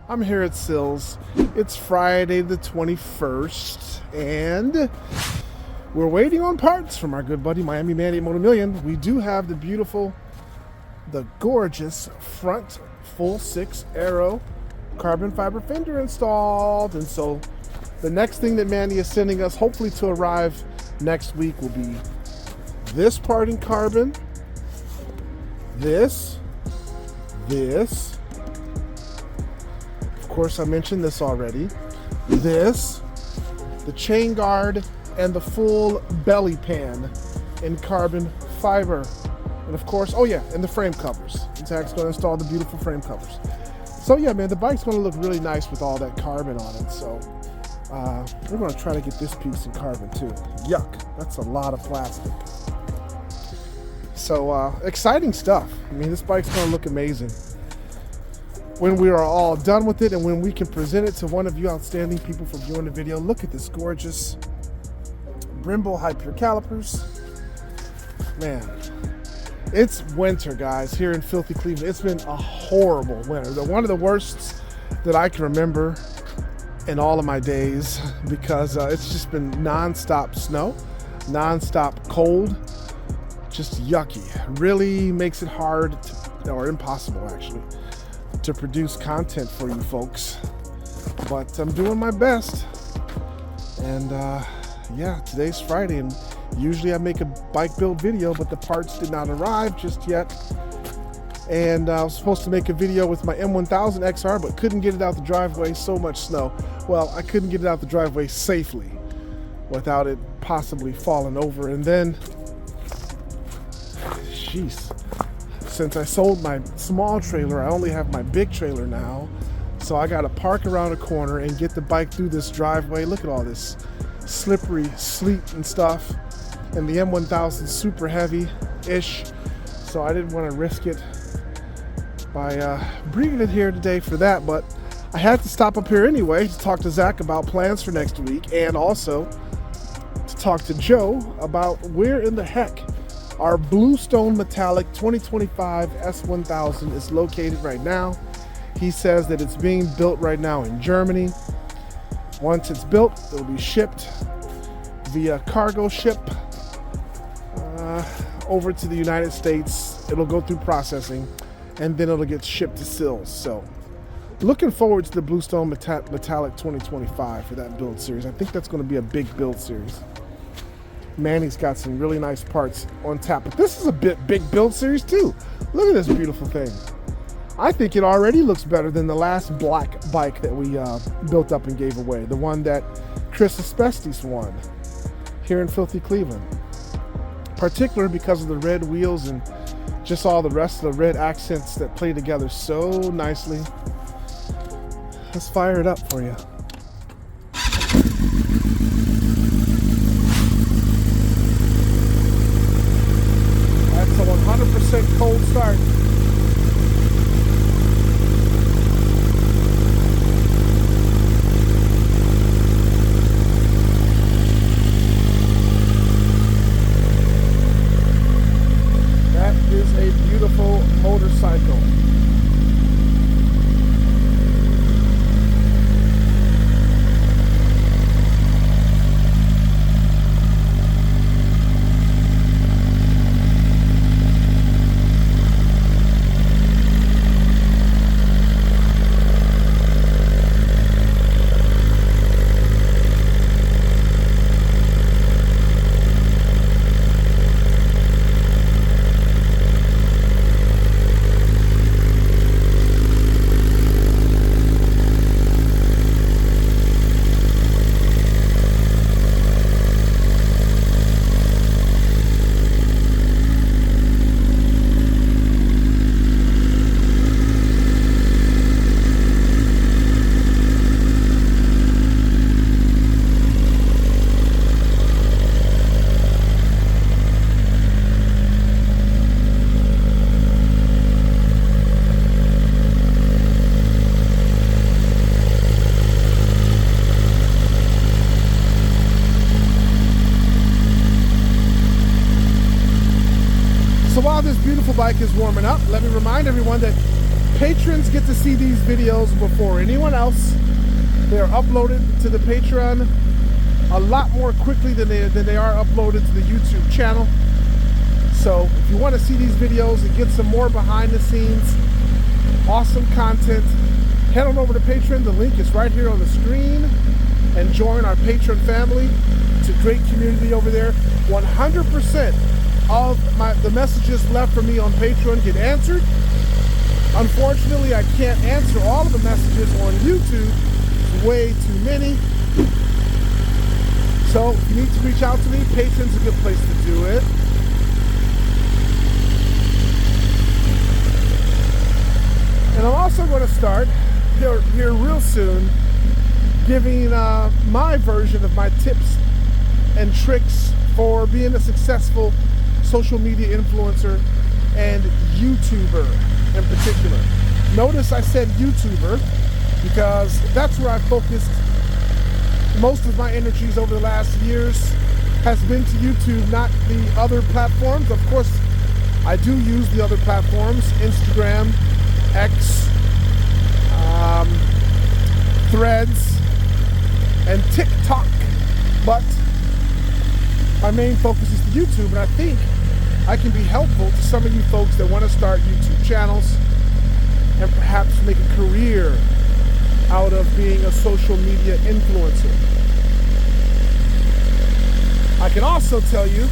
I'm here at Sills. It's Friday the 21st, and we're waiting on parts from our good buddy Miami Manny at Motomillion. We do have the gorgeous front full 6 Aero carbon fiber fender installed, and so the next thing that Manny is sending us, hopefully to arrive next week, will be this part in carbon, this. Of course, I mentioned this already. This, the chain guard, and the full belly pan in carbon fiber. And of course, oh yeah, and the frame covers. Zach's gonna install the beautiful frame covers. So yeah, man, the bike's gonna look really nice with all that carbon on it. So we're gonna try to get this piece in carbon too. Yuck, that's a lot of plastic. So exciting stuff. I mean, this bike's gonna look amazing when we are all done with it, and when we can present it to one of you outstanding people for viewing the video. Look at this gorgeous Brembo high pure calipers. Man, it's winter, guys, here in filthy Cleveland. It's been a horrible winter. One of the worst that I can remember in all of my days, because it's just been non-stop snow, non-stop cold, just yucky. Really makes it hard or impossible, actually, to produce content for you folks. But I'm doing my best. And yeah, today's Friday, and usually I make a bike build video, but the parts did not arrive just yet. And I was supposed to make a video with my M1000 XR, but couldn't get it out the driveway, so much snow. Well, I couldn't get it out the driveway safely without it possibly falling over. And then, jeez, since I sold my small trailer, I only have my big trailer now. So I gotta park around a corner and get the bike through this driveway. Look at all this slippery sleet and stuff. And the M1000's super heavy-ish, so I didn't want to risk it by bringing it here today for that. But I had to stop up here anyway to talk to Zach about plans for next week, and also to talk to Joe about where in the heck our Bluestone Metallic 2025 S1000 is located right now. He says that it's being built right now in Germany. Once it's built, it'll be shipped via cargo ship over to the United States. It'll go through processing, and then it'll get shipped to Sills. So looking forward to the Bluestone Metallic 2025 for that build series. I think that's going to be a big build series. Manny's got some really nice parts on tap, but this is a big build series too. Look at this beautiful thing. I think it already looks better than the last black bike that we built up and gave away, the one that Chris Asbestos won here in filthy Cleveland. Particularly because of the red wheels and just all the rest of the red accents that play together so nicely. Let's fire it up for you. That's a 100% cold start. Beautiful motorcycle. So while this beautiful bike is warming up, let me remind everyone that Patrons get to see these videos before anyone else. They are uploaded to the Patreon a lot more quickly than they are uploaded to the YouTube channel. So if you want to see these videos and get some more behind the scenes, awesome content, head on over to Patreon. The link is right here on the screen, and join our Patreon family. It's a great community over there. 100% of the messages left for me on Patreon get answered. Unfortunately, I can't answer all of the messages on YouTube. It's way too many. So if you need to reach out to me, Patreon's a good place to do it. And I'm also going to start here real soon giving my version of my tips and tricks for being a successful social media influencer and YouTuber in particular. Notice I said YouTuber because that's where I focused most of my energies over the last years, has been to YouTube, not the other platforms. Of course, I do use the other platforms, Instagram, X, Threads, and TikTok, but my main focus is the YouTube, and I think I can be helpful to some of you folks that want to start YouTube channels and perhaps make a career out of being a social media influencer. I can also tell you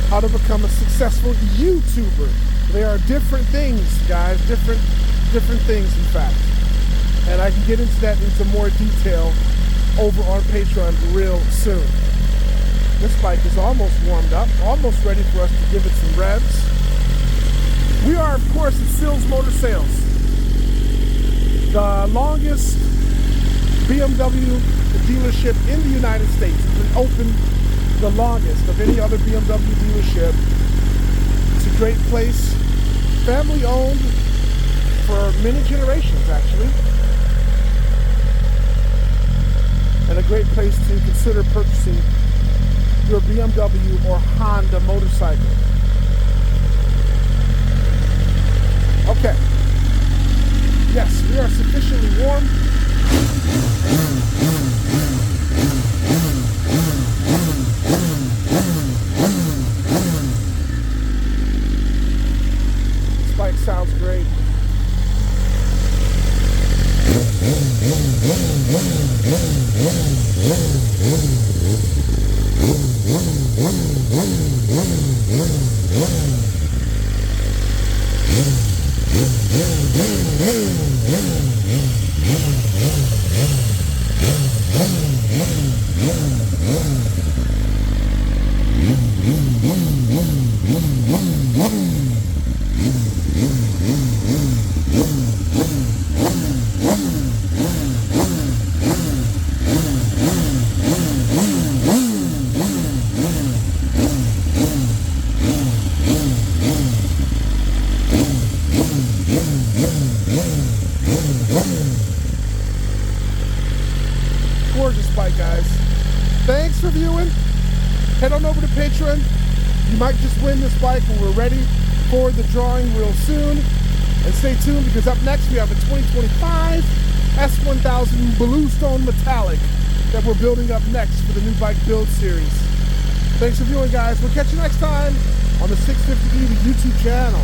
how to become a successful YouTuber. They are different things, guys, different things in fact. And I can get into that into more detail over on Patreon real soon. This bike is almost warmed up, almost ready for us to give it some revs. We are, of course, at Sills Motor Sales, the longest BMW dealership in the United States. It's been open the longest of any other BMW dealership. It's a great place, family owned for many generations actually, and a great place to consider purchasing your BMW or Honda motorcycle. Okay. Yes, we are sufficiently warm. This bike sounds great. Gorgeous bike, guys. Thanks for viewing. Head on over to Patreon. You might just win this bike when we're ready for the drawing real soon. And stay tuned, because up next we have a 2025 S1000 Bluestone Metallic that we're building up next for the new bike build series. Thanks for viewing, guys. We'll catch you next time on the 650E YouTube channel.